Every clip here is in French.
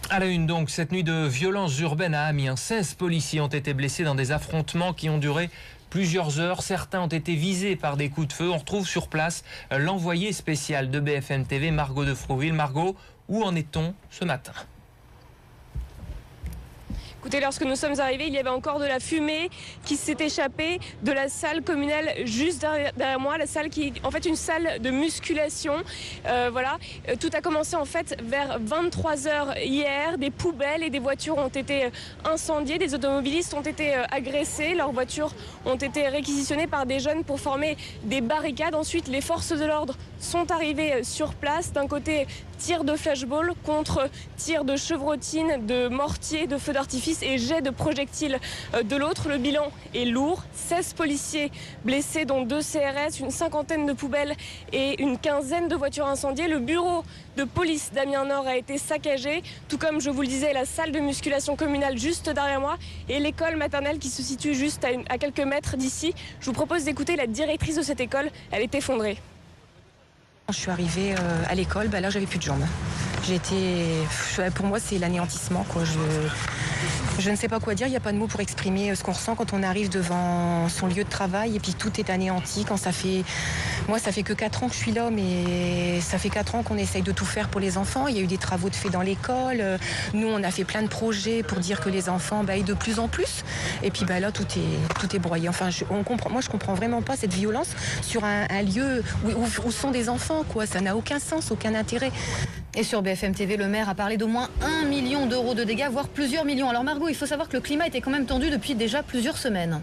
À la une donc, cette nuit de violences urbaines à Amiens, 16 policiers ont été blessés dans des affrontements qui ont duré plusieurs heures. Certains ont été visés par des coups de feu. On retrouve sur place l'envoyé spécial de BFM TV, Margot de Frouville. Margot, où en est-on ce matin ? Écoutez, lorsque nous sommes arrivés, il y avait encore de la fumée qui s'est échappée de la salle communale juste derrière moi, la salle qui est en fait une salle de musculation. Tout a commencé en fait vers 23h hier. Des poubelles et des voitures ont été incendiées, des automobilistes ont été agressés, leurs voitures ont été réquisitionnées par des jeunes pour former des barricades. Ensuite, les forces de l'ordre sont arrivées sur place. D'un côté, tir de flashball contre tir de chevrotine, de mortier, de feu d'artifice et jet de projectiles de l'autre. Le bilan est lourd. 16 policiers blessés, dont 2 CRS, une cinquantaine de poubelles et une quinzaine de voitures incendiées. Le bureau de police d'Amiens-Nord a été saccagé, tout comme, je vous le disais, la salle de musculation communale juste derrière moi et l'école maternelle qui se situe juste à quelques mètres d'ici. Je vous propose d'écouter la directrice de cette école. Elle est effondrée. Quand je suis arrivée à l'école, là j'avais plus de jambes. Pour moi c'est l'anéantissement, quoi. Je ne sais pas quoi dire, il n'y a pas de mots pour exprimer ce qu'on ressent quand on arrive devant son lieu de travail et puis tout est anéanti. Moi ça fait que 4 ans que je suis là, mais ça fait 4 ans qu'on essaye de tout faire pour les enfants. Il y a eu des travaux de fait dans l'école, nous on a fait plein de projets pour dire que les enfants aillent de plus en plus. Et puis là tout est broyé. Enfin, moi je comprends vraiment pas cette violence sur un lieu où sont des enfants, quoi. Ça n'a aucun sens, aucun intérêt. Et sur BFM TV, le maire a parlé d'au moins 1 million d'euros de dégâts, voire plusieurs millions. Alors Margot, il faut savoir que le climat était quand même tendu depuis déjà plusieurs semaines.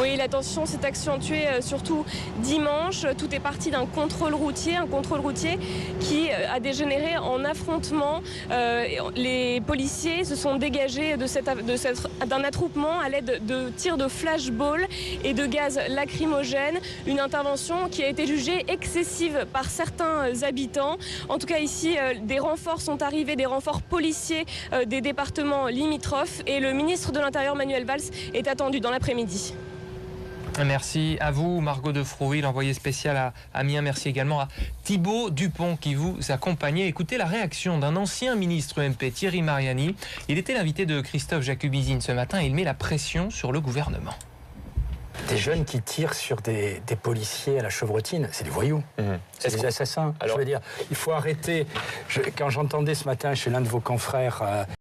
Oui, la tension s'est accentuée surtout dimanche. Tout est parti d'un contrôle routier, qui a dégénéré en affrontement. Les policiers se sont dégagés d'un attroupement à l'aide de tirs de flashball et de gaz lacrymogène. Une intervention qui a été jugée excessive par certains habitants. En tout cas ici, des renforts sont arrivés, des renforts policiers des départements limitrophes. Et le ministre de l'Intérieur, Manuel Valls, est attendu dans l'après-midi. Merci à vous, Margot de Frouville, envoyée spéciale à Amiens. Merci également à Thibaut Dupont qui vous accompagnait. Écoutez la réaction d'un ancien ministre UMP, Thierry Mariani. Il était l'invité de Christophe Jacubizine ce matin et il met la pression sur le gouvernement. Des jeunes qui tirent sur des policiers à la chevrotine, c'est des voyous, c'est des assassins. Alors, je veux dire, il faut arrêter. Quand j'entendais ce matin chez l'un de vos confrères